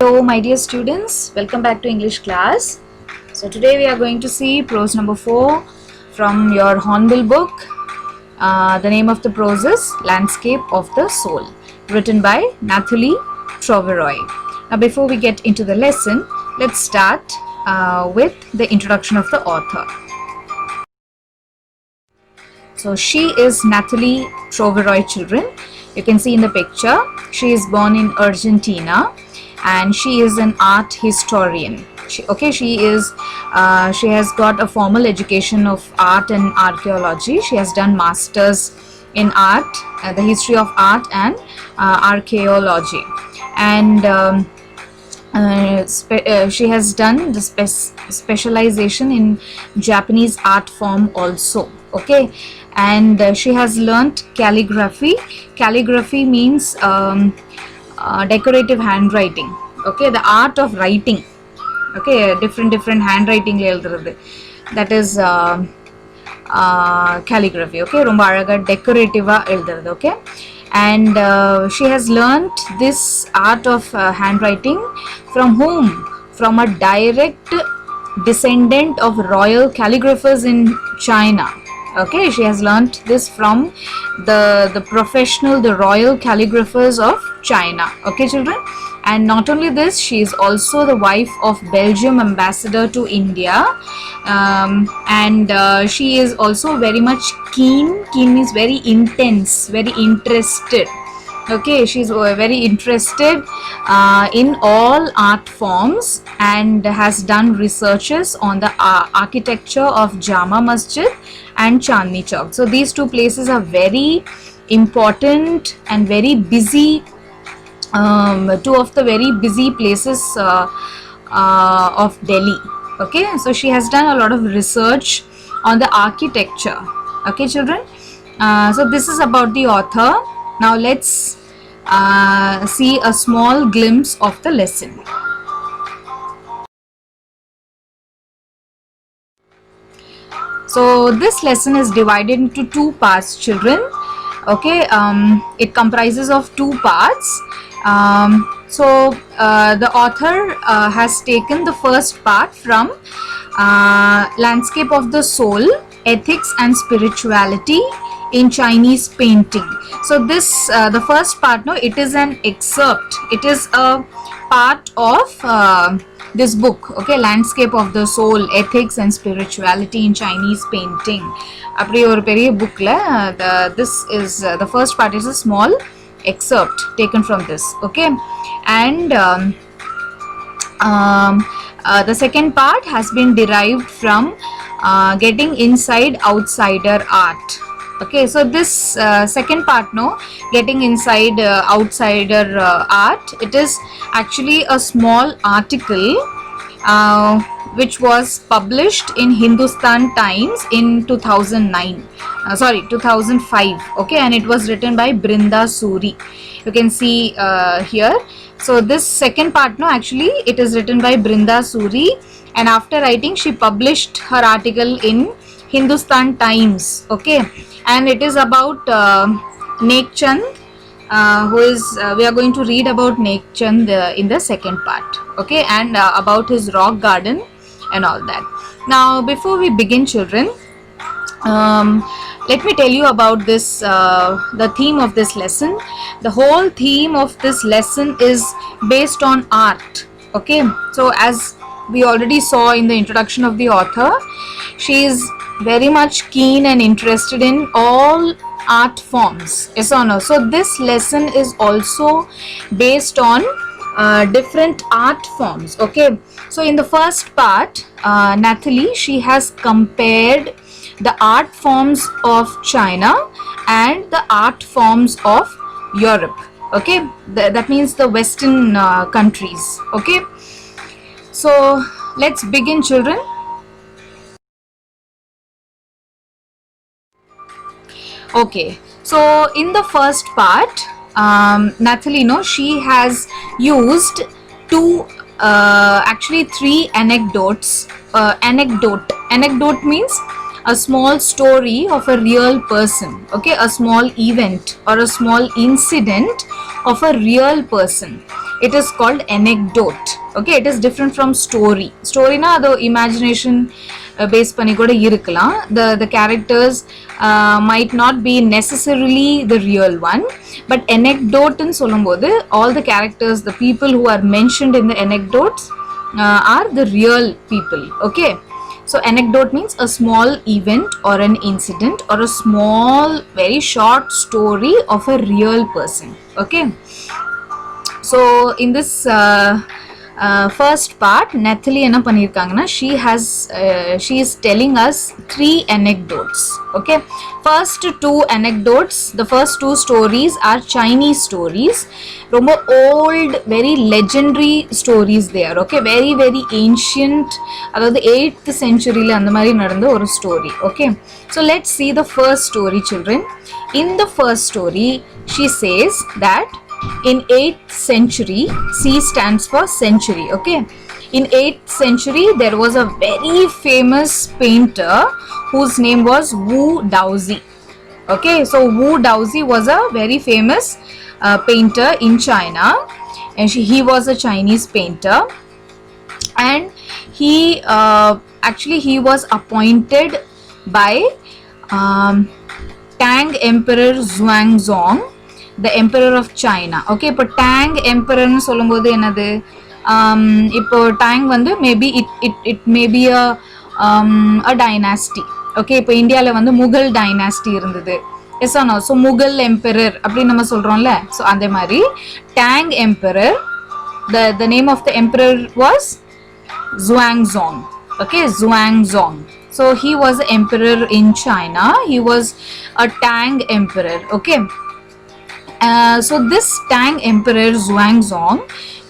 Hello my dear students, welcome back to English class. So today we are going to see prose number 4 from your Hornbill book. The name of the prose is Landscape of the Soul, written by Nathalie Troveroy. Now before we get into the lesson, let's start with the introduction of the author. So she is Nathalie Troveroy, children. You can see in the picture, she is born in Argentina and she is an art historian. She has got a formal education of art and archaeology. She has done masters in art, the history of art and archaeology, and she has done the specialization in Japanese art form also. Okay, and she has learnt calligraphy. Calligraphy means decorative handwriting. Okay, the art of writing. Okay, different handwriting that is calligraphy. Okay, romba alaga decorative elduradhu. Okay, and she has learnt this art of handwriting from whom? From a direct descendant of royal calligraphers in China. Okay, she has learnt this from the royal calligraphers of China. Okay, children, and not only this, she is also the wife of Belgium ambassador to India, and she is also very much keen means very intense, very interested. Okay, she's very interested in all art forms and has done researches on the architecture of Jama Masjid and Chandni Chowk. So these two places are very important and very busy, two of the very busy places of Delhi. Okay, so she has done a lot of research on the architecture. Okay, children, so this is about the author. Now let's see a small glimpse of the lesson. So this lesson is divided into two parts, children. Okay, it comprises of two parts. So the author has taken the first part from Landscape of the Soul, Ethics and Spirituality in Chinese Painting. So this the first part, no, it is an excerpt. It is a part of this book. Okay, Landscape of the Soul, Ethics and Spirituality in Chinese Painting. Apdi or periya book la this is the first part is a small excerpt taken from this. Okay, and the second part has been derived from Getting Inside Outsider Art. Okay, so this second part, no, Getting Inside Outsider Art, it is actually a small article which was published in Hindustan Times in 2005. Okay, and it was written by Brinda Suri. You can see here. So this second part, no, actually it is written by Brinda Suri, and after writing she published her article in Hindustan Times. Okay, and it is about Nek Chand, who is we are going to read about Nek Chand in the second part. Okay, and about his rock garden and all that. Now before we begin, children, let me tell you about this the theme of this lesson. The whole theme of this lesson is based on art. Okay, so as we already saw in the introduction of the author, she is very much keen and interested in all art forms. Yes or no? So this lesson is also based on different art forms. Okay, so in the first part, Nathalie, she has compared the art forms of China and the art forms of Europe. Okay, that means the Western countries. Okay, so let's begin, children. Okay, so in the first part, Nathalie, no, she has used actually three anecdotes. Anecdote means a small story of a real person. Okay, a small event or a small incident of a real person. it is called anecdote. Okay, it is different from story. Story na ado imagination base pani kuda irukkalam. The characters might not be necessarily the real one, but anecdote nu solumbodhu all the characters, the people who are mentioned in the anecdotes are the real people. Okay, so anecdote means a small event or an incident or a small very short story of a real person. Okay, so in this first part Nathalie enna pannirukanga, she is telling us 3 anecdotes. Okay, first 2 anecdotes, the first 2 stories are Chinese stories, romba old, very legendary stories they are. Okay, very very ancient, adhaadu 8th century la andha mari nadanda oru story. Okay, so let's see the first story, children. In the first story she says that in 8th century, C stands for century. Okay, in 8th century there was a very famous painter whose name was Wu Daozi. Okay, so Wu Daozi was a very famous painter in China, and he was a Chinese painter, and he actually he was appointed by Tang Emperor Xuanzong, the emperor of China. Okay, இப்போ Tang emperor னு சொல்லும்போது என்னது, இப்போ Tang வந்து maybe it may be a dynasty. Okay, இப்போ இந்தியால வந்து Mughal dynasty இருந்தது. Yes or no? So Mughal emperor அப்படி நம்ம சொல்றோம்ல, so அதே மாதிரி Tang emperor, the name of the emperor was Xuanzong. Okay, Xuanzong. So he was the emperor in China. He was a Tang emperor. Okay, so this Tang emperor Xuanzong,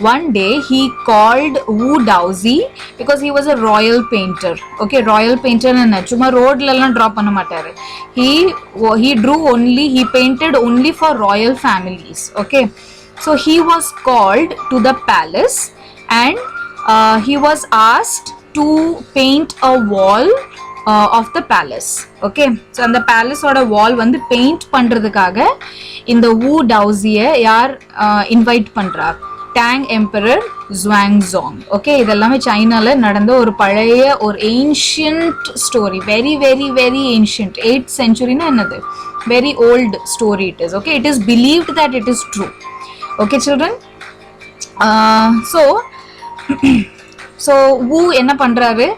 one day he called Wu Daozi because he was a royal painter. Okay, royal painter na chuma road la draw panna mattaru. He drew only, he painted only for royal families. Okay, so he was called to the palace, and he was asked to paint a wall of the palace. Okay, so அந்த palace ஓட wall வந்து paint பண்றதுக்காக இந்த Wu Daozi யார் invite பண்றா, Tang Emperor Xuanzong. Okay, இதெல்லாமே சைனால நடந்த ஒரு பழைய ஒரு ancient story, very very very ancient, 8th century னா என்னது, very old story it is. Okay, it is believed that it is true. Okay children, so Wu enna பண்றாரு,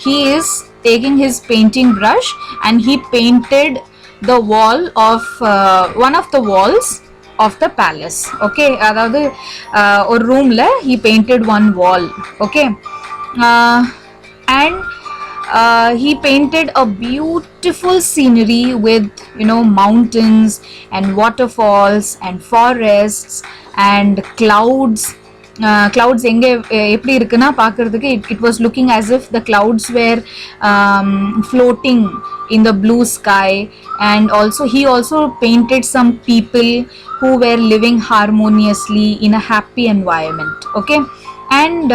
he is taking his painting brush and he painted the wall of one of the walls of the palace. Okay, அதாவது ஒரு roomல he painted one wall. Okay, and he painted a beautiful scenery with, you know, mountains and waterfalls and forests and clouds. Clouds எங்க எப்படி இருக்குன்னா பார்க்கிறதுக்கு it was looking as if the clouds were floating in the blue sky, and also he also painted some people who were living harmoniously in a happy environment. Okay, and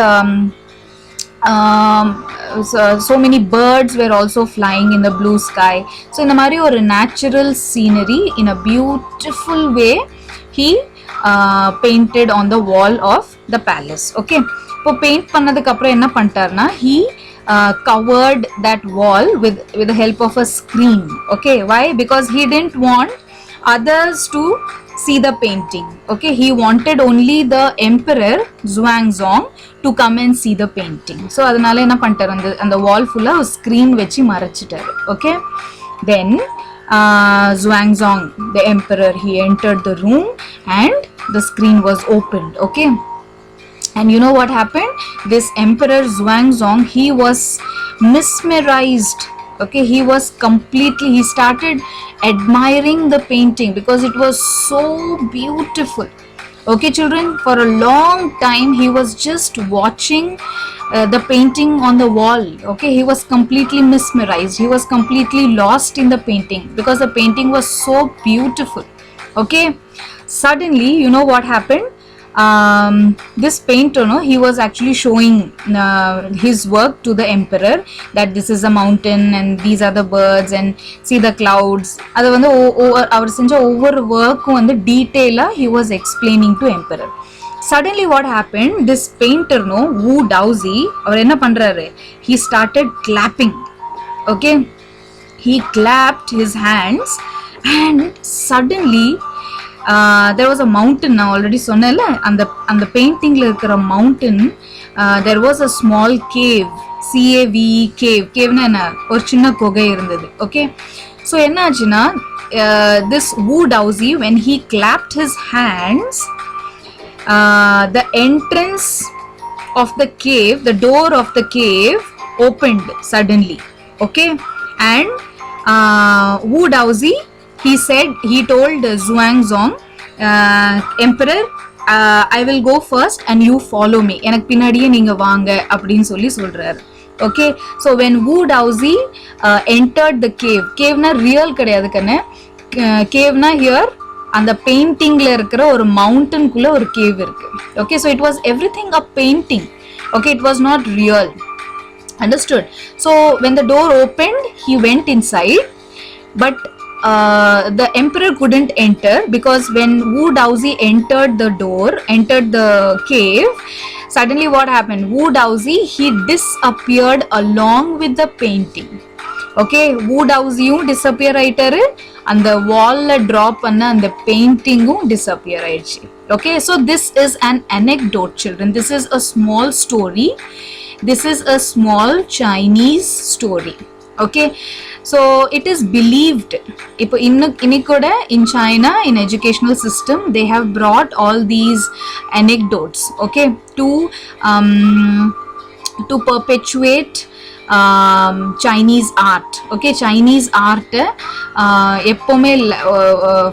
so many birds were also flying in the blue sky. So இந்த மாதிரி ஒரு natural scenery in a beautiful way he painted on the wall of the palace. Okay, இப்போ paint பண்ணதுக்கு அப்புறம் என்ன பண்ணிட்டார்னா, he covered that wall with the help of a screen. Okay, why? Because he didn't want others to see the painting. Okay, he wanted only the emperor Xuanzong to come and see the painting. So அதனால என்ன பண்ணிட்டார், அந்த wall full of screen வச்சு மறைச்சிட்டாரு. Okay, then Xuanzong, the emperor, he entered the room and the screen was opened. Okay, and you know what happened, this emperor Xuanzong, he was mesmerized. Okay, he was completely, he started admiring the painting because it was so beautiful. Okay children, for a long time he was just watching the painting on the wall. Okay, he was completely mesmerized, he was completely lost in the painting because the painting was so beautiful. Okay, suddenly, you know what happened, this painter, no, he was actually showing his work to the emperor, that this is a mountain and these are the birds and see the clouds. அது வந்து அவர் செஞ்ச ஒவ்வொரு work வந்து detail he was explaining to emperor. suddenly what happened, this painter, no, Wu Daozi, அவர் என்ன பண்றாரு, he started clapping. Okay, he clapped his hands and suddenly there was a mountain. நான் already சொன்னேன்ல, அந்த பெயிண்டிங்ல இருக்கிற mountain, there was a small cave, CAVE, cave na என்ன, ஒரு சின்ன குகை இருந்தது. Okay, so என்ன ஆச்சுன்னா, this Wu Daozi, when he clapped his hands, the entrance of the cave, the door of the cave opened suddenly. Okay, and Wu Daozi, he told Xuanzong, emperor, I will go first and you follow me, எனக்கு பின்னாடியே நீங்க வாங்க அப்படின்னு சொல்லி சொல்றாரு. Okay, so when Wu Daozi entered the cave na real கிடையாது கண்ணு, cave na here அந்த பெயிண்டிங்ல இருக்கிற ஒரு மவுண்டன் குள்ள ஒரு கேவ் இருக்கு. Okay, so it was everything a painting. Okay, it was not real. Understood? So when the door opened, he went inside, but the emperor couldn't enter, because when Wu Daozi entered the cave, suddenly what happened, Wu Daozi, he disappeared along with the painting. Okay, Wu Daoziயும் disappear ஆயிட்டாரு, அந்த வால்ல drop பண்ண அந்த பெயிண்டிங்கும் disappear ஆயிடுச்சு. Okay, so this is an anecdote, children. This is a small story. This is a small Chinese story. Okay, so it is believed, இப்போ இன்னைக்கூட in China, in educational system, they have brought all these anecdotes, okay, to perpetuate Chinese art. Okay, Chinese art எப்பவுமே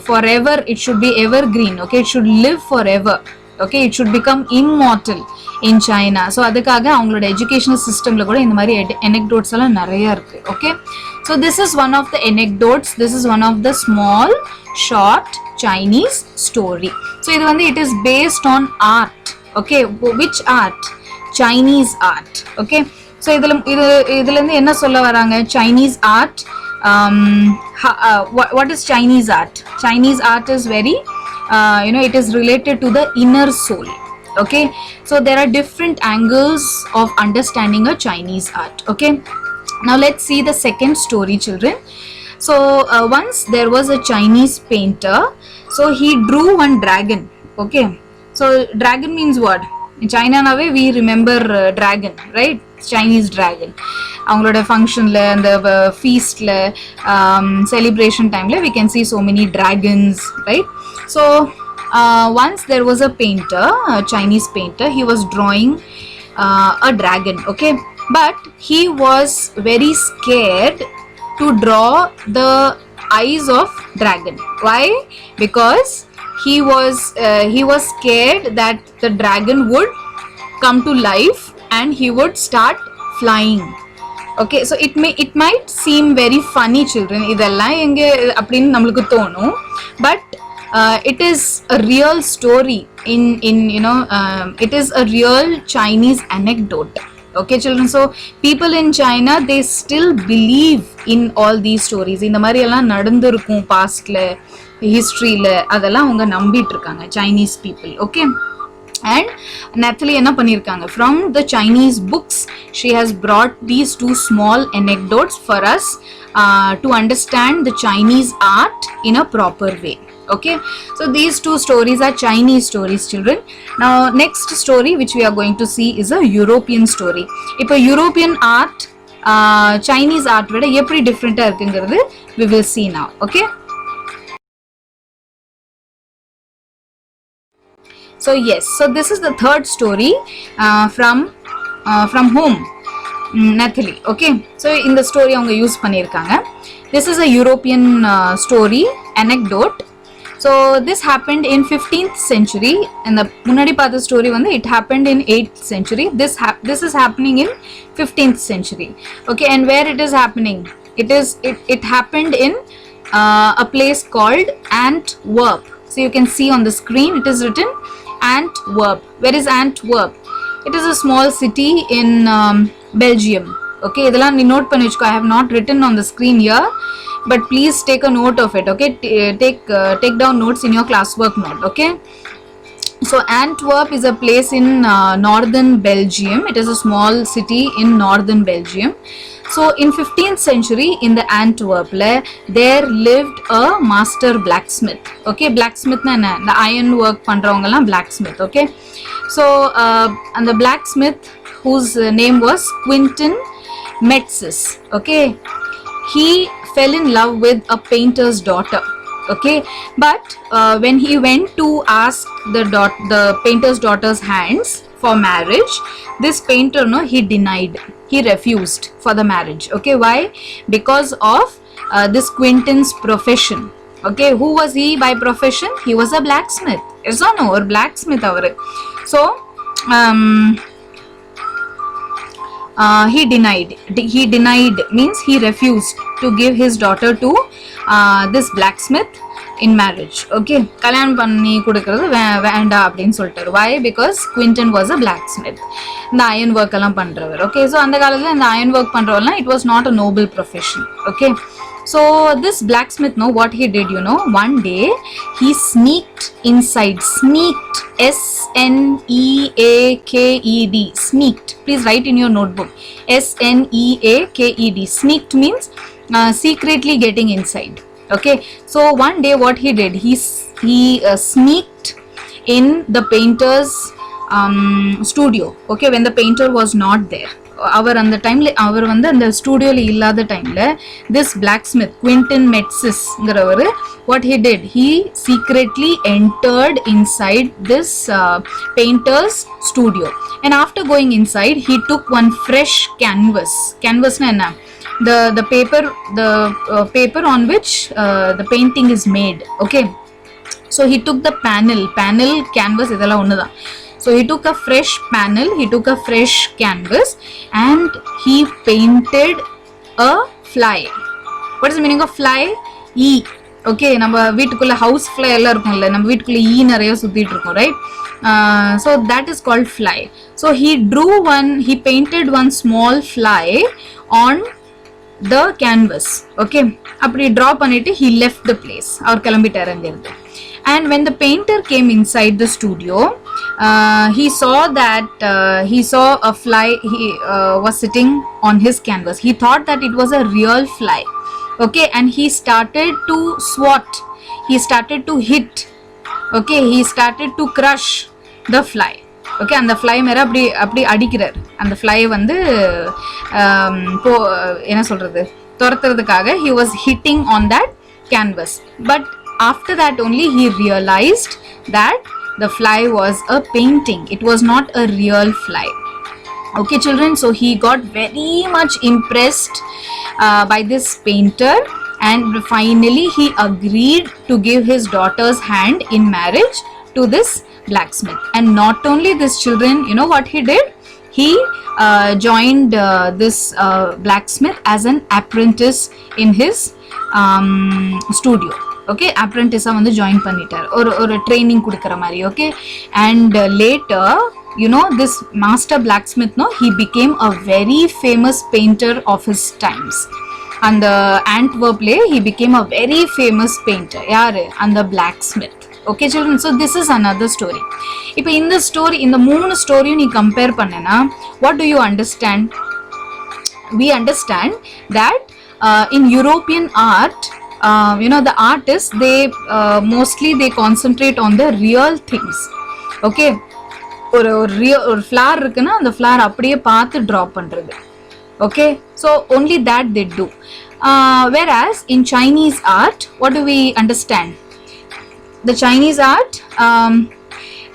forever, it should be evergreen. Okay, it should live forever. Okay, it should become immortal in China. So அதுக்காக அவங்களோட educational systemல கூட இந்த மாதிரி anecdotes எல்லாம் நிறைய இருக்கு. Okay, so this is one of the anecdotes. This is one of the small short Chinese story. So இது வந்து it is based on art. Okay, which art? Chinese art. Okay, so இதுல இருந்து என்ன சொல்ல வராங்க, Chinese art, what is Chinese art? Chinese art is very it is related to the inner soul. Okay, so there are different angles of understanding a Chinese art. Okay, now let's see the second story, children. So once there was a Chinese painter, so he drew one dragon. Okay, so dragon means what? In China nave we remember dragon, right? Chinese dragon. அவங்களோட ஃபங்க்ஷன்ல, அந்த ஃபீஸ்ட்ல, celebration timeல we can see so many dragons, right? So once there was a painter, a Chinese painter, he was drawing a dragon. Okay, but he was very scared to draw the eyes of dragon. Why? Because he was scared that the dragon would come to life and he would start flying. Okay, so it might seem very funny, children, இதெல்லாம் எங்க அப்படின்னு நம்மளுக்கு தோணும், but it is a real story in it is a real Chinese anecdote. Okay, children, so people in China, they still believe in all these stories. இந்த மாதிரி எல்லாம் நடந்துருக்கும் பாஸ்ட்ல, ஹிஸ்டரியில, அதெல்லாம் அவங்க நம்பிட்டு இருக்காங்க Chinese people. Okay, and Nathalie என்ன பண்ணிருக்காங்க, from the Chinese books she has brought these two small anecdotes for us to understand the Chinese art in a proper way. Okay, so these two stories are Chinese stories, children. Now next story which we are going to see is a European story. இப்போ European art Chinese art விட எப்படி டிஃபரெண்டா இருக்குங்கிறது we will see now. Okay, so yes, so this is the third story from whom? Nathalie. Okay, so in the story அவங்க use பண்ணிருக்காங்க. This is a European story, anecdote. So this happened in 15th century, and the முன்னாடி பார்த்த story வந்து it happened in 8th century. This is happening in 15th century. Okay, and where it is happening? It happened in a place called Antwerp. So you can see on the screen it is written Antwerp. Where is Antwerp? It is a small city in Belgium. Okay, இதெல்லாம் நீ note பண்ணி வெச்சுக்கோ. I have not written on the screen here, but please take a note of it. Okay, take down notes in your classwork note. Okay, So Antwerp is a place in northern Belgium. It is a small city in northern Belgium. So in 15th century in the Antwerp there lived a master blacksmith. Okay, blacksmith na enna, the iron work pandravanga blacksmith. Okay, so and the blacksmith whose name was Quentin Metzys. Okay, he fell in love with a painter's daughter. Okay, but when he went to ask the painter's daughter's hands for marriage, this painter, no, he denied, he refused for the marriage. Okay, why? Because of this Quentin's profession. Okay, who was he by profession? He was a blacksmith. Yes or no? Or blacksmith avaru. So he denied. He denied means he refused to give his daughter to this blacksmith in marriage. Okay, kalyanam panni kudukradhu venda appdin soltaru. Why? Because Quentin was a blacksmith, the iron work eல்லாம் பண்றவர். Okay, so அந்த காலத்துல இந்த iron work பண்றவர்லாம் it was not a noble profession. Okay, so this blacksmith, know what he did, you know, one day he sneaked inside. Sneaked, S-N-E-A-K-E-D, sneaked. Please write in your notebook, S-N-E-A-K-E-D. Sneaked means secretly getting inside. Okay, so one day what he did, he sneaked in the painter's studio. Okay, when the painter was not there, அவர் அந்த டைம்ல அவர் வந்து அந்த ஸ்டுடியோல இல்லாத டைம்ல this blacksmith Quentin Metzysங்கிறவர் what he did, he secretly entered inside this painter's studio, and after going inside he took one fresh canvas. Canvas na enna, the paper on which the painting is made. Okay, so he took the panel canvas idella onnu da. So he took a fresh panel, he took a fresh canvas, and he painted a fly. What is the meaning of fly? E. Okay, நம்ம வீட்டுக்குள்ள house fly எல்லாம் இருக்கும்ல, நம்ம வீட்டுக்குள்ள ஈ நிறைய சுத்திட்டு இருக்கும், right? So that is called fly. So he painted one small fly on the canvas. Okay, அப்படி draw பண்ணிட்டு he left the place. அவர் கிளம்பிட்டாரு அங்க இருந்து. And when the painter came inside the studio, he saw a fly was sitting on his canvas. He thought that it was a real fly. Okay, and he started to swat, he started to hit. Okay, he started to crush the fly. Okay, and the fly மேல அப்படி அடிக்கிறார். அந்த fly வந்து என்ன சொல்றது, துரத்துறதுக்காக he was hitting on that canvas. But after that only he realized that the fly was a painting, it was not a real fly. Okay children, so he got very much impressed by this painter, and finally he agreed to give his daughter's hand in marriage to this blacksmith. And not only this children, you know what he did, he joined this blacksmith as an apprentice in his studio. Okay, apprentice வந்து join பண்ணிட்டார், ஒரு training கொடுக்கிற மாதிரி. Okay, and later, you know, this master blacksmith, no, he became a very famous painter of his times. And the Antwerp he became a very famous painter. யாரு? And the blacksmith. Okay children, so this is another story. இப்போ இந்த story, இந்த மூணு ஸ்டோரியும் நீ compare பண்ணனா, what do you understand? We understand that in European art, you know, the artists, they mostly they concentrate on the real things. Okay, ஒரு flower இருக்குன்னா அந்த flower அப்படியே பார்த்து draw பண்றது. Okay, so only that they do. Whereas in Chinese art, what do we understand? The Chinese art,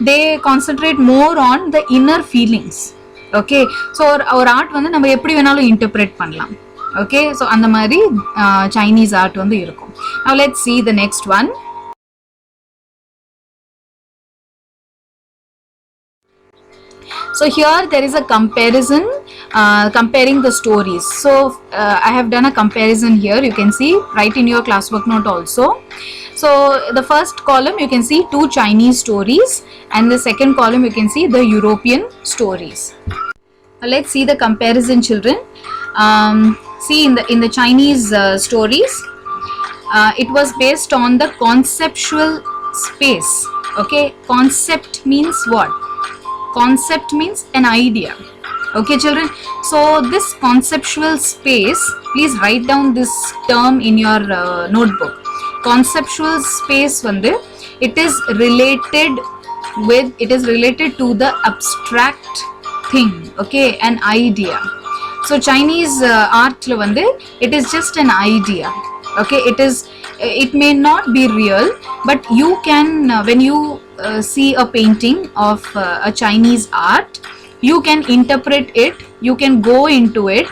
they concentrate more on the inner feelings. Okay, so our art வந்து நம்ம எப்படி வேணாலும் interpret பண்ணலாம். Okay, so அந்த மாதிரி Chinese art வந்து இருக்கும். Now let's see the next one. So here there is a comparison, comparing the stories. So I have done a comparison here, you can see, write in your classwork note also. So the first column you can see 2 Chinese stories, and the second column you can see the European stories. Now let's see the comparison children. See in the Chinese stories, it was based on the conceptual space. Okay, concept means what? Concept means an idea. Okay children, so this conceptual space, please write down this term in your notebook. Conceptual space vandu, it is related to the abstract thing, okay, an idea. So Chinese art la vandu, it is just an idea. Okay, it may not be real, but you can when you see a painting of a Chinese art, you can interpret it, you can go into it,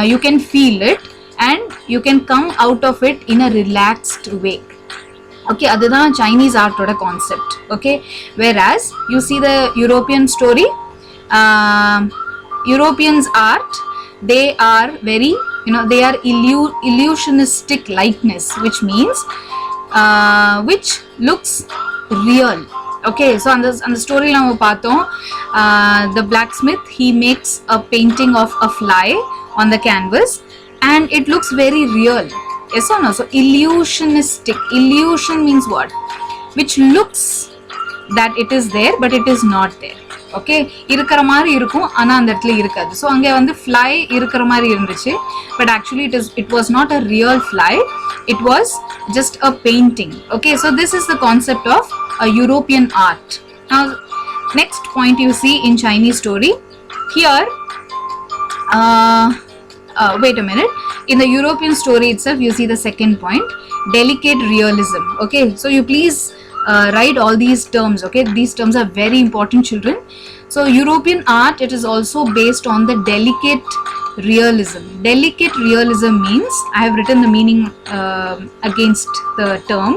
you can feel it, and you can come out of it in a relaxed way. Okay, adhaan Chinese art oda concept. Okay, whereas you see the European story, Europeans art, they are very, they are illusionistic likeness, which means which looks real. Okay, so on the story la paathom, the blacksmith, he makes a painting of a fly on the canvas and it looks very real. Yes or no? So illusionistic, illusion means what? Which looks that it is there but it is not there. Okay, இருக்கிற மாதிரி இருக்கும் ஆனா அந்த இடத்துல இருக்காது. So அங்க வந்து fly இருக்கிற மாதிரி இருந்துச்சு, but actually it was not a real fly, it was just a painting. Okay, so this is the concept of a European art. Now next point you see in Chinese story here, wait a minute, in the European story itself you see the second point, delicate realism. Okay, so you please write all these terms. Okay, these terms are very important children. So European art, it is also based on the delicate realism. Delicate realism means, I have written the meaning against the term,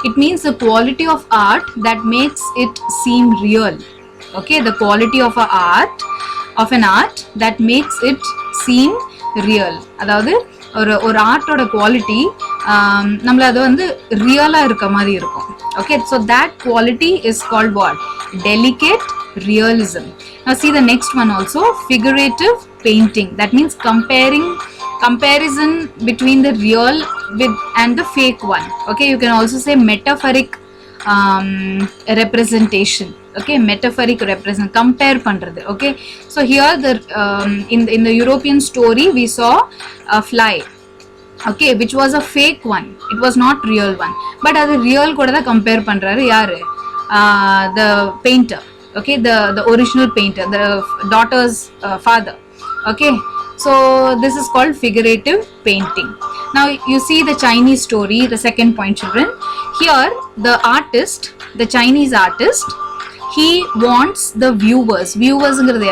it means the quality of art that makes it seem real. Okay, the quality of an art that makes it seem real. அதாவது ஒரு ஆர்ட்டோட quality நம்மள அது வந்து ரியலா இருக்க மாதிரி இருக்கும். Okay, so that quality is called what? Delicate realism. Now see the next one also, figurative painting. That means comparison between the real and the fake one. Okay, you can also say metaphoric representation. Okay, metaphoric represent, compare பண்றது. Okay, so here the in the European story we saw a fly, okay, which was a fake one, it was not real one, but அது real கூட தான் compare பண்றாரு யாரு? The painter. Okay, the original painter, the daughter's father. Okay, so this is called figurative painting. Now you see the Chinese story, the second point children. Here the artist, the Chinese artist, he wants the viewers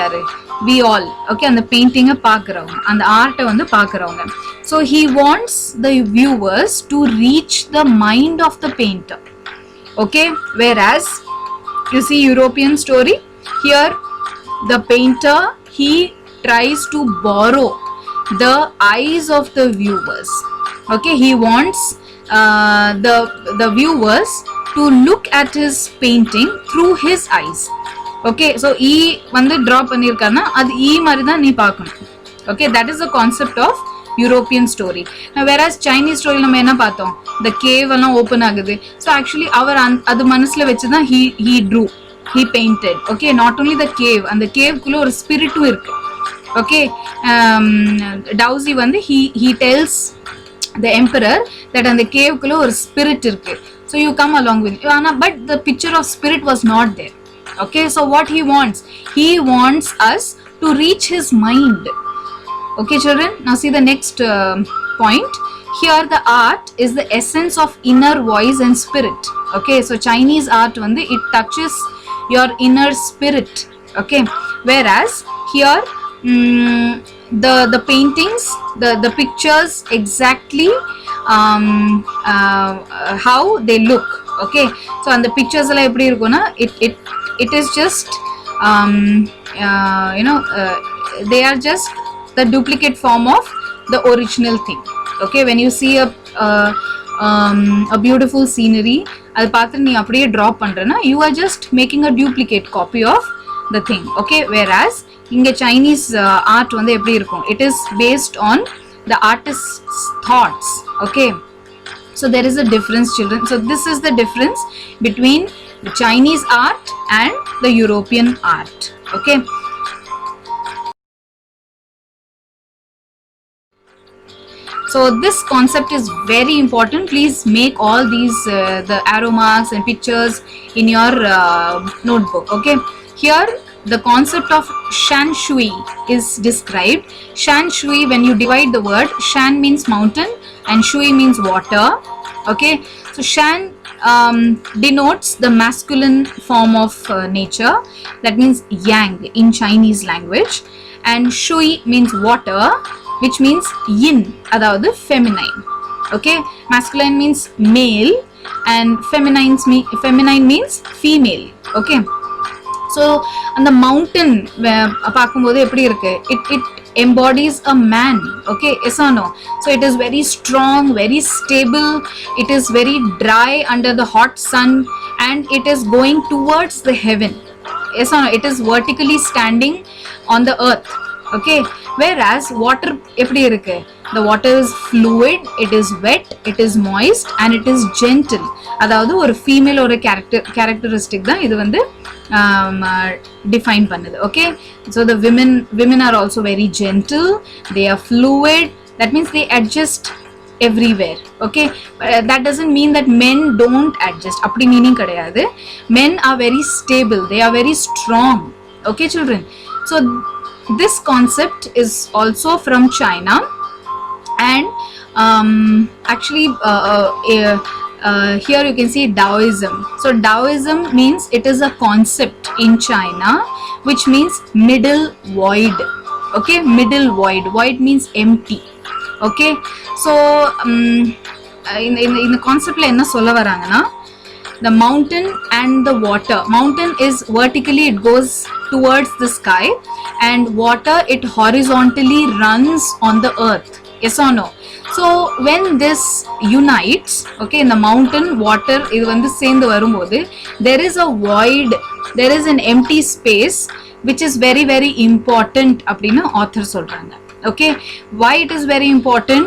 யாரு? We all. Okay, and the painting பார்க்கறவங்க, அந்த ஆர்ட்டை வந்து பார்க்கறவங்க. So he wants the viewers to reach the mind of the painter. Okay, whereas you see European story, here the painter, he tries to borrow the eyes of the viewers. Okay, he wants the viewers to look at his painting through his eyes. Okay, so E வந்து draw பண்ணிருக்கானா அது E மாதிரி தான் நீ பார்க்கணும். Okay, that is the concept of European story. Now whereas Chinese story நம்ம என்ன பார்த்தோம், the cave எல்லாம் open ஆகுது. So actually அவர் அது மனசுல வச்சு தான் he drew, he painted. Okay, not only the cave, and the cave குள்ள ஒரு ஸ்பிரிட்டும் இருக்கு. Okay, Daozi வந்து he tells the emperor that on the cave குள்ள ஒரு spirit இருக்கு, so you come along with it. But the picture of spirit was not there. Okay, so what he wants us to reach his mind. Okay children, now see the next point. Here the art is the essence of inner voice and spirit. Okay, so Chinese art வந்து it touches your inner spirit. Okay, whereas here the paintings, the pictures exactly how they look. Okay, so and the pictures எல்லாம் எப்படி இருக்கும்னா it is just they are just the duplicate form of the original thing. Okay, when you see a beautiful scenery, அது பார்த்து நீ அப்படியே draw பண்றனா, you are just making a duplicate copy of the thing. Okay, whereas இங்க Chinese art வந்து எப்படி இருக்கும், it is based on the artist's thoughts. Okay, so there is a difference children. So this is the difference between the Chinese art and the European art. Okay. So this concept is very important. Please make all these the arrow marks and pictures in your notebook. Okay. Here the concept of shan shui is described. Shan shui, when you divide the word, shan means mountain and shui means water. Okay. So shan denotes the masculine form of nature, that means yang in Chinese language, and shui means water, which means yin, adavadhu feminine. Okay, masculine means male and feminine means female. Okay, so on the mountain paakumbodhu eppadi irukku, it embodies a man. Okay, yes or no? So it is very strong, very stable, it is very dry under the hot sun, and it is going towards the heaven. Yes or no? It is vertically standing on the earth. Okay, whereas water eppadi irukku, the water is fluid, it is wet, it is moist, and it is gentle. Adavadhu ஒரு female ஒரு characteristic தான் இது வந்து define பண்ணுது. Okay, so the women are also very gentle, they are fluid, that means they adjust everywhere. Okay, that doesn't mean that men don't adjust, appadi meaning kadayadu. Men are very stable, they are very strong. Okay children, so this concept is also from China, and actually here you can see Taoism. So Taoism means it is a concept in China which means middle void. Okay, middle void, void means empty. Okay, so in the concept la enna solla varanga na, the mountain and the water, mountain is vertically, it goes towards the sky, and water, it horizontally runs on the earth. Yes or no? So when this unites, okay, in the mountain water idu vandu sendu varumbodhu, there is a void, there is an empty space which is very very important appadina author solranga. Okay, why it is very important?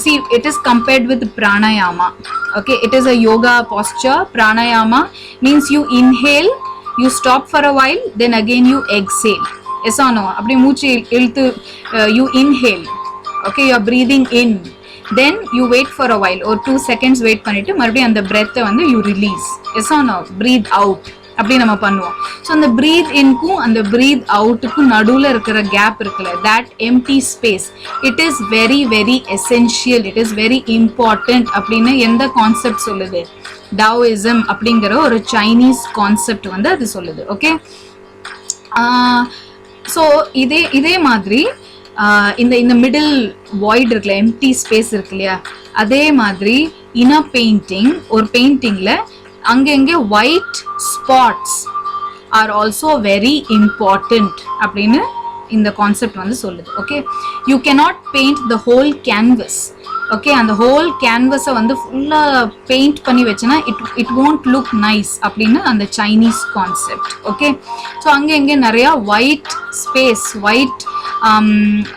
See, it is compared with pranayama. Okay, it is a yoga posture. Pranayama means you inhale, you stop for a while, then again you exhale. Yes or no? Apdi moochu ilthu, you inhale. Okay, you are breathing in, then you wait for a while or 2 seconds wait பண்ணிட்டு மறுபடியும் அந்த breath வந்து you release. Yes or no? Breathe out அப்படி நம்ம பண்ணுவோம். So அந்த breathe இன்க்கும் அந்த breathe அவுட்டுக்கும் நடுவில் இருக்கிற கேப் இருக்குல்ல, that empty space, it is very very essential, it is very important அப்படின்னு எந்த கான்செப்ட் சொல்லுது? Taoism அப்படிங்கிற ஒரு சைனீஸ் கான்செப்ட் வந்து அது சொல்லுது. ஓகே, ஸோ இதே மாதிரி இந்த மிடில் வாய்ட் இருக்குல்ல, எம்டி ஸ்பேஸ் இருக்கு இல்லையா, அதே மாதிரி இன் அ பெயிண்டிங், ஒரு பெயிண்டிங்ல அங்கங்கே white spots are also very important அப்படின்னு இந்த கான்செப்ட் வந்து சொல்லுது. Okay, you cannot paint the whole canvas. Okay, அந்த ஹோல் கேன்வஸை வந்து ஃபுல்லாக பெயிண்ட் பண்ணி வச்சுன்னா இட் won't லுக் நைஸ் அப்படின்னு அந்த சைனீஸ் கான்செப்ட். ஓகே, ஸோ அங்கே நிறையா ஒயிட் ஸ்பேஸ், ஒயிட்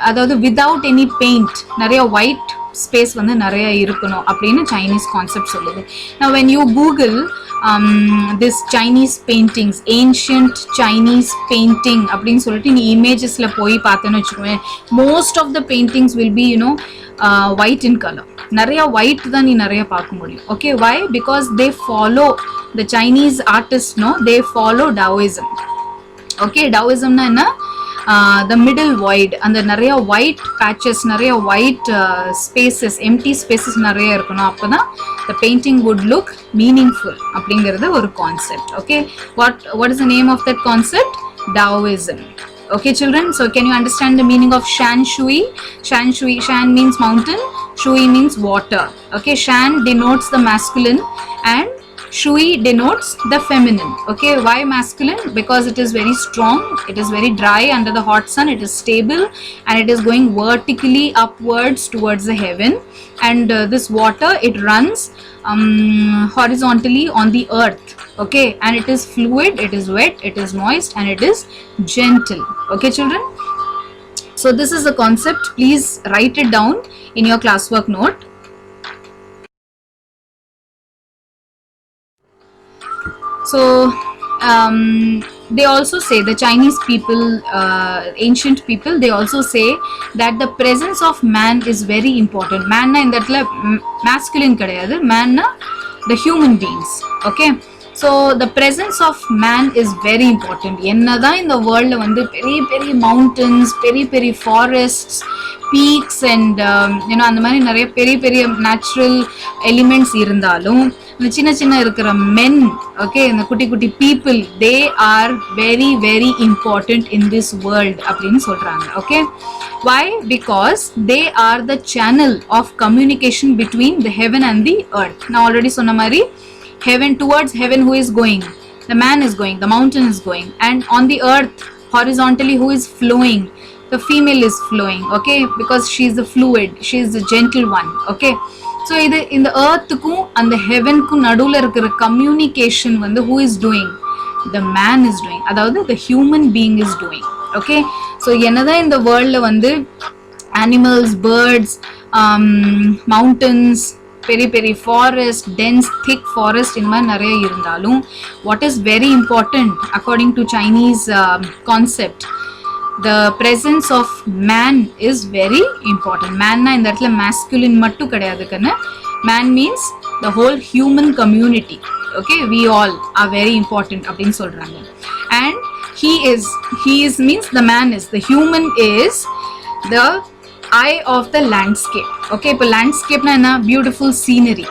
அதாவது விதவுட் எனி பெயிண்ட் நிறைய ஒயிட் ஸ்பேஸ் வந்து நிறைய இருக்கணும் அப்படின்னு சைனீஸ் கான்செப்ட் சொல்லுது. Now when you Google this Chinese paintings, ancient Chinese painting அப்படின்னு சொல்லிட்டு நீ இமேஜஸ்ல போய் பார்த்தேன்னு வச்சுக்கோங்க, most of the paintings will be white in color. நிறைய white தான் நீ நிறைய பார்க்க முடியும். Okay, why? Because they follow the Chinese artists, no, they follow Taoism. Okay, Taoism na enna, the middle void, அந்த நிறைய white patches, நிறைய white spaces, empty spaces நிறைய இருக்கணும், அப்பதான் the painting would look meaningful அப்படிங்கிறது ஒரு concept. Okay, what is the name of that concept? Taoism. Okay children, so can you understand the meaning of shan shui? Shan shui, shan means mountain, shui means water. Okay, shan denotes the masculine and shui denotes the feminine. Okay, why masculine? Because it is very strong, it is very dry under the hot sun, it is stable, and it is going vertically upwards towards the heaven, and this water, it runs horizontally on the earth. Okay, and it is fluid, it is wet, it is moist, and it is gentle. Okay children, so this is the concept. Please write it down in your classwork note. So they also say, the Chinese people, ancient people, they also say that the presence of man is very important. Man na indathla masculine kadayadu, man na the human beings. Okay, so the presence of man is very important. Ennada in the world vandu peri mountains, peri forests, peaks and அந்த மாதிரி நிறைய பெரிய natural elements இருந்தாலும் இந்த சின்ன இருக்கிற மென், okay, இந்த குட்டி people, they are very important in this world அப்படின்னு சொல்றாங்க. Okay, why? Because they are the channel of communication between the heaven and the earth. நான் ஆல்ரெடி சொன்ன மாதிரி, heaven, towards heaven who is going? The man is going, the mountain is going, and on the earth horizontally who is flowing? The female is flowing. Okay, because she is the fluid, she is the gentle one. Okay, so இது இந்த earthக்கும் அந்த heavenக்கும் நடுவுல இருக்கிற communication வந்து who is doing? The man is doing, அதாவது the human being is doing. Okay, so என்னதான் இந்த வேர்ல்ட்ல வந்து animals, birds, mountains, பெரிய forest, dense thick forest இந்த மாதிரி நிறைய இருந்தாலும், what is very important according to Chinese concept, the presence of man is very important. Man na இந்த இடத்துல masculine மட்டும் கிடையாது கண்ணு. Man means the whole human community. Okay, we all are very important அப்படின்னு சொல்றாங்க. And he is means the man is, the human is the eye of the landscape. Okay, இப்போ landscape na என்ன? Beautiful scenery.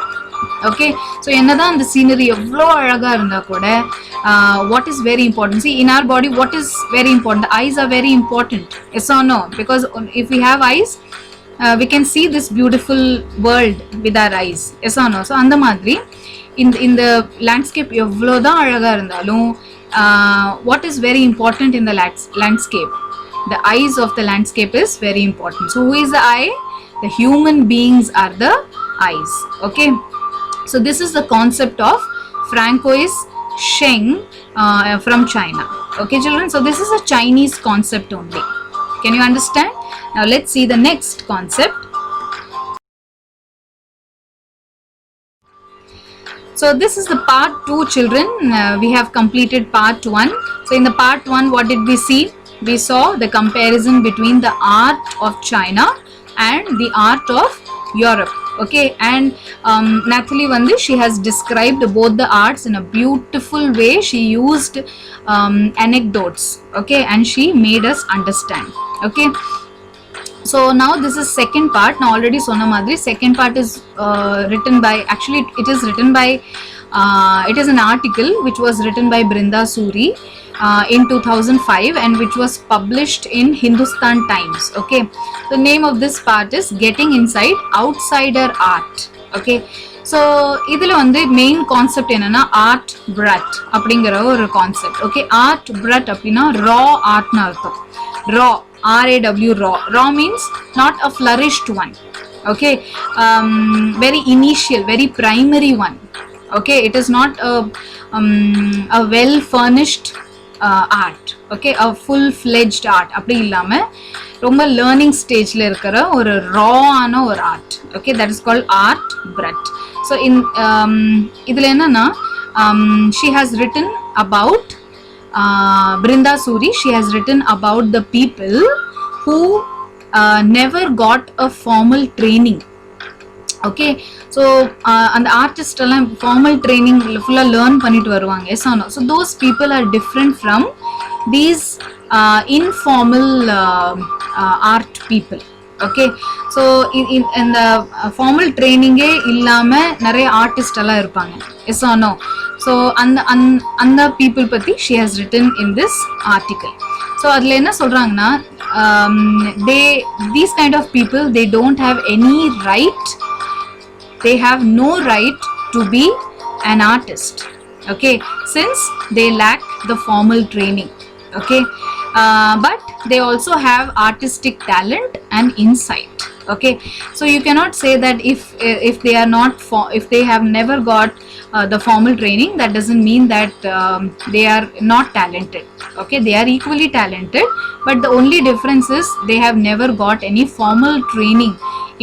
Okay, so என்னதான் அந்த scenery எவ்வளோ அழகா இருந்தா கூட, what is very important? See, in our body, what is very important? The eyes are very important. Yes or no? Because if we have eyes, we can see this beautiful world with our eyes. Yes or no? So அந்த மாதிரி in the landscape எவ்வளோதான் அழகா இருந்தாலும், what is very important in the landscape? The eyes of the landscape is very important. So who is the eye? The human beings are the eyes. Okay, so this is the concept of Francois Sheng from China. Okay children, so this is a Chinese concept only. Can you understand? Now let's see the next concept. So this is the part 2 children. We have completed part 1. So in the part 1, what did we see? We saw the comparison between the art of China and the art of Europe. Okay, and Nathalie Vandu, she has described both the arts in a beautiful way. She used anecdotes, okay, and she made us understand. Okay, so now this is second part. Now already sonna madri second part is written by, actually it is written by it is an article which was written by Brinda Suri in 2005 and which was published in Hindustan Times. Okay, the name of this part is Getting Inside Outsider Art. Okay, so இதுல வந்து main concept என்னன்னா art brat அப்படிங்கிற ஒரு concept. Okay, art brat அப்படின்னா raw artனு அர்த்தம். raw, RAW, raw means not a flourished one. Okay, very initial, very primary one. Okay, it is not a well furnished art. Okay, a full fledged art அப்படி இல்லாம ரொம்ப learning ஸ்டேஜ்ல இருக்கிற ஒரு ராவான ஒரு art. Okay, that is called art bread. So இதுல என்னன்னா she has written about Brinda Suri, she has written about the people who never got a formal training. Okay, so அந்த ஆர்டிஸ்ட் எல்லாம் ஃபார்மல் ட்ரைனிங் ஃபுல்லாக learn பண்ணிட்டு வருவாங்க. எஸ் ஆனோ. So those people are different from these informal art people. Okay, so இந்த formal ட்ரைனிங்கே இல்லாமல் நிறைய ஆர்டிஸ்ட் எல்லாம் இருப்பாங்க. எஸ் ஆனோ. ஸோ அந்த பீப்புள் பற்றி she has written in this article. So அதில் என்ன சொல்கிறாங்கன்னா, these kind of people, they don't have any right, they have no right to be an artist. Okay, since they lack the formal training. Okay, but they also have artistic talent and insight. Okay, so you cannot say that if they are not if they have never got the formal training, that doesn't mean that they are not talented. Okay, they are equally talented, but the only difference is they have never got any formal training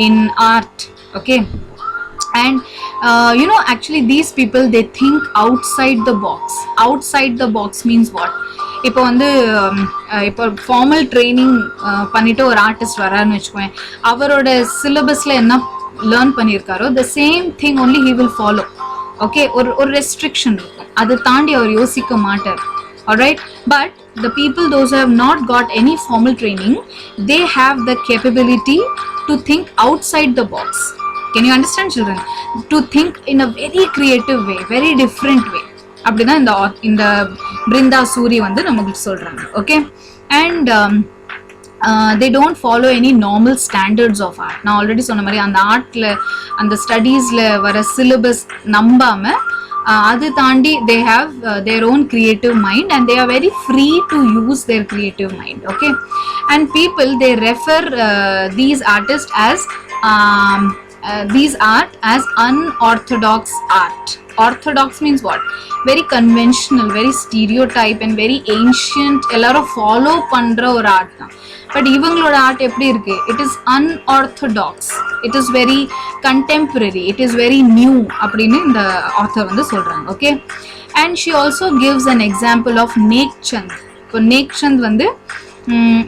in art. Okay, And actually these people, they think outside the box means what? இப்போ வந்து இப்போ formal training பண்ணிட்டு ஒரு artist வராருன்னு வச்சுக்கோங்க, அவரோட சிலபஸில் என்ன லேர்ன் பண்ணியிருக்காரோ the same thing only he will follow. Okay, ஒரு ரெஸ்ட்ரிக்ஷன் இருக்கும், அதை தாண்டி அவர் யோசிக்க மாட்டார். Alright, but the people, those who have not got any formal training, they have the capability to think outside the box. Can you understand, children? To think in a very creative way, very different way. அப்படிதான் இந்த பிருந்தா சூரி வந்து நமக்கு சொல்றாங்க. Okay, and they don't follow any normal standards of art. நான் already சொன்ன மாதிரி அந்த ஆர்ட்ல அந்த ஸ்டடீஸ்ல வர சிலபஸ் நம்பாம அது தாண்டி they have their own creative mind, and they are very free to use their creative mind. Okay, and people, they refer these artists as these art as unorthodox art. Orthodox means what? Very conventional, very stereotype and very ancient, ellarum follow pandra or art da. But ivangaloda art eppadi irukku? It is unorthodox, it is very contemporary, it is very new appadinu the author vandu solranga. Okay, and she also gives an example of Nek Chand. So Nek Chand vandu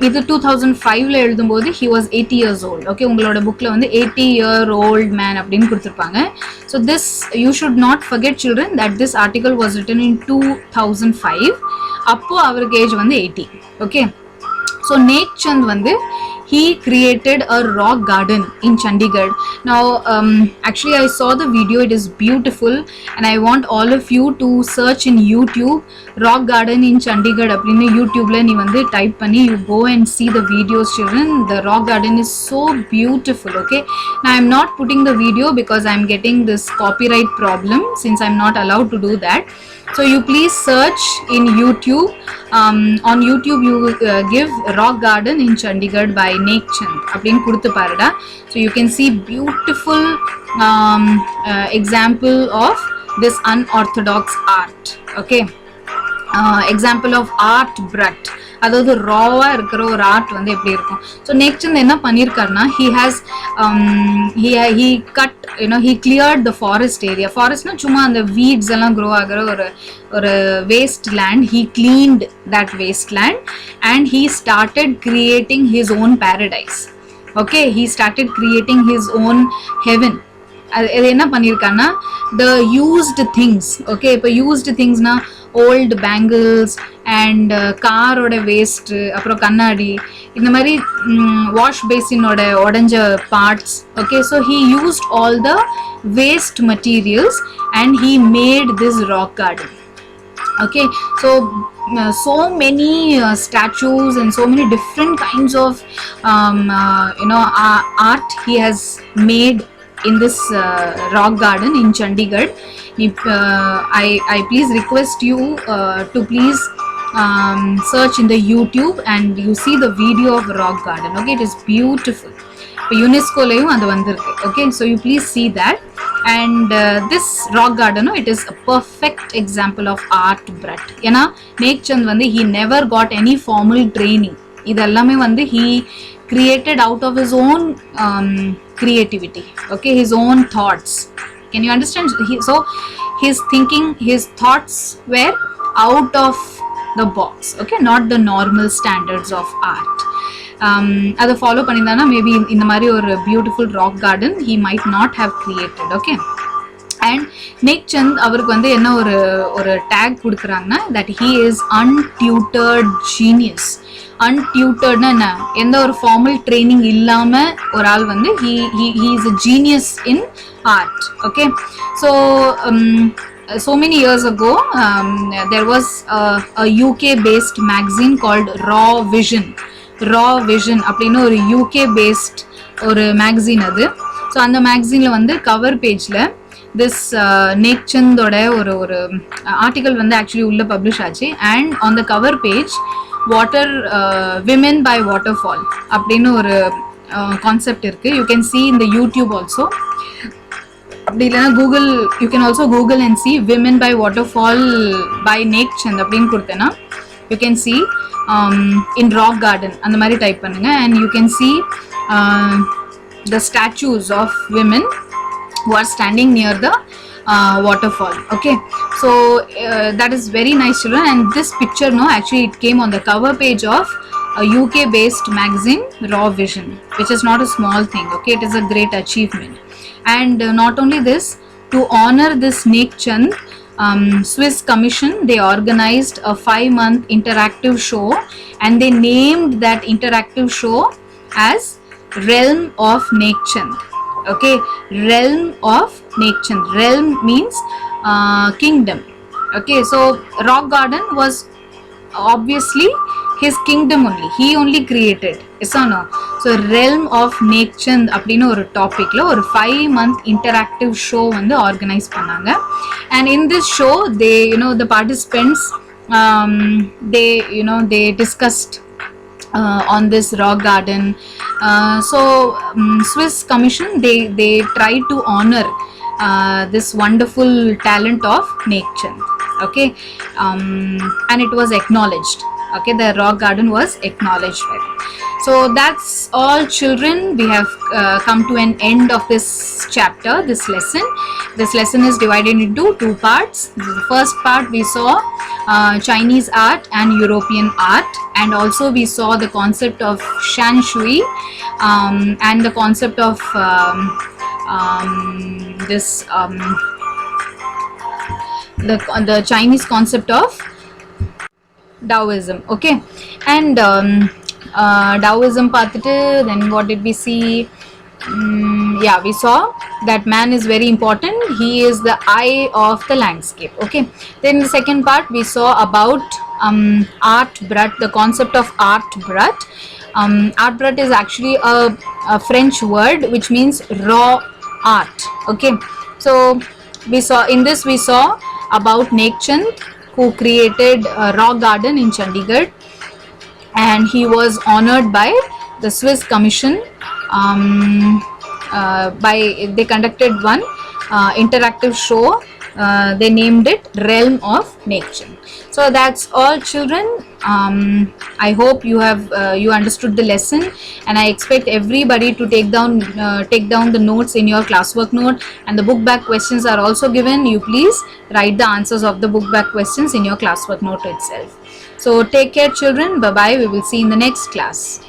இது 2005ல எழுதும்போது he was 80 years old. Okay, உங்களோட புக்ல வந்து 80-year-old man அப்படின்னு கொடுத்துருப்பாங்க. So this, you should not forget, children, that this article was written in 2005. அப்போ அவருக்கு age வந்து 80. ஓகே, so Nek Chand வந்து he created a rock garden in Chandigarh. Now actually I saw the video, it is beautiful, and I want all of you to search in YouTube rock garden in Chandigarh appadinu YouTube la nee vandu type panni, you go and see the videos, children. The rock garden is so beautiful. Okay, now I am not putting the video because I am getting this copyright problem, since I am not allowed to do that. So you please search in YouTube. On YouTube you give rock garden in Chandigarh by Nek Chand appdin kuduthu paruda. So you can see beautiful example of this unorthodox art. Okay, example of art brat, அதாவது ராவா இருக்கிற ஒரு art வந்து எப்படி இருக்கும். So next என்ன பண்ணியிருக்காருன்னா, he cut, he cleared the forest area. ஃபாரஸ்ட்னா சும்மா அந்த வீட்ஸ் எல்லாம் க்ரோ ஆகிற ஒரு waste land. he cleaned that waste land and he started creating his own paradise. Okay, he started creating his own heaven. அது என்ன பண்ணியிருக்காருன்னா, the used things. ஓகே, இப்போ used thingsனா old bangles and காரோட waste, அப்புறம் கண்ணாடி, இந்த மாதிரி வாஷ் பேசினோட உடஞ்ச parts. Okay, so he used all the waste materials and he made this rock garden. Okay, so many statues and so many different kinds of art he has made in this rock garden in Chandigarh. I please request you to please search in the YouTube and you see the video of rock garden. Okay, it is beautiful. UNESCO layum adu vandirukku. Okay, so you please see that. And this rock garden, it is a perfect example of art brat. Ena Nek Chand vandu he never got any formal training. Idellame vandu he created out of his own creativity. Okay, his own thoughts. Can you understand? So his thinking, his thoughts were out of the box. Okay, not the normal standards of art. அதை follow பண்ணியிருந்தானா maybe இந்த மாதிரி ஒரு beautiful rock garden he might not have created. Okay, and Nek Chand அவருக்கு வந்து என்ன ஒரு take கொடுக்குறாங்கன்னா, that he is untutored genius. அன்டியூட்டர்ட்னா என்ன, எந்த ஒரு ஃபார்மல் ட்ரைனிங் இல்லாமல் ஒரு ஆள் வந்து he is a genius in art. Okay, so many years ago there was a UK based magazine called Raw Vision அப்படின்னு ஒரு UK based ஒரு மேகசின் அது. ஸோ அந்த மேகசினில் வந்து கவர் பேஜில் திஸ் Nek Chandோட ஒரு ஆர்டிக்கல் வந்து ஆக்சுவலி உள்ளே பப்ளிஷ் ஆச்சு. And on the cover page women by waterfall அப்படின்னு ஒரு கான்செப்ட் இருக்குது. You can see in the YouTube also. அப்படி இல்லைன்னா Google, you can also Google and see women by waterfall by Nek Chand அப்படின்னு கொடுத்தேன்னா you can see in rock garden அந்த மாதிரி type பண்ணுங்க and you can see the statues of women who are standing near the waterfall. Okay, so that is very nice, children. And this picture, no, actually it came on the cover page of a UK based magazine, Raw Vision, which is not a small thing. Okay, it is a great achievement. And not only this, to honor this Nek Chand, Swiss Commission, they organized a 5-month interactive show, and they named that interactive show as Realm of Nek Chand. Okay, Realm of Nek Chand. Realm means kingdom. Okay, so rock garden was obviously his kingdom only. He only created. Yes or no? So Realm of Nek Chand அப்படினு ஒரு டாபிக்ல ஒரு 5-month interactive show வந்து organise பண்ணாங்க. And in this show, they, the participants, they discussed on this rock garden. So Swiss Commission, they tried to honor this wonderful talent of Nek Chand. Okay, and it was acknowledged. Okay, the rock garden was acknowledged. So that's all, children. We have come to an end of this chapter, this lesson. This lesson is divided into 2 parts. The first part we saw Chinese art and European art, and also we saw the concept of shan shui, and the concept of the Chinese concept of Taoism. Okay, and Taoism paathitu, then what did we see? Yeah, we saw that man is very important. He is the eye of the landscape. Okay, then the second part we saw about art brat, the concept of art brat. Art brat is actually a French word which means raw art. Okay, so we saw about Nek Chand, who created a rock garden in Chandigarh, and he was honored by the Swiss Commission. They conducted one interactive show. They named it Realm of Nek Chand. So that's all, children. I hope you understood the lesson, and I expect everybody to take down the notes in your classwork note, and the book back questions are also given. You please write the answers of the book back questions in your classwork note itself. So take care, children. Bye bye. We will see in the next class.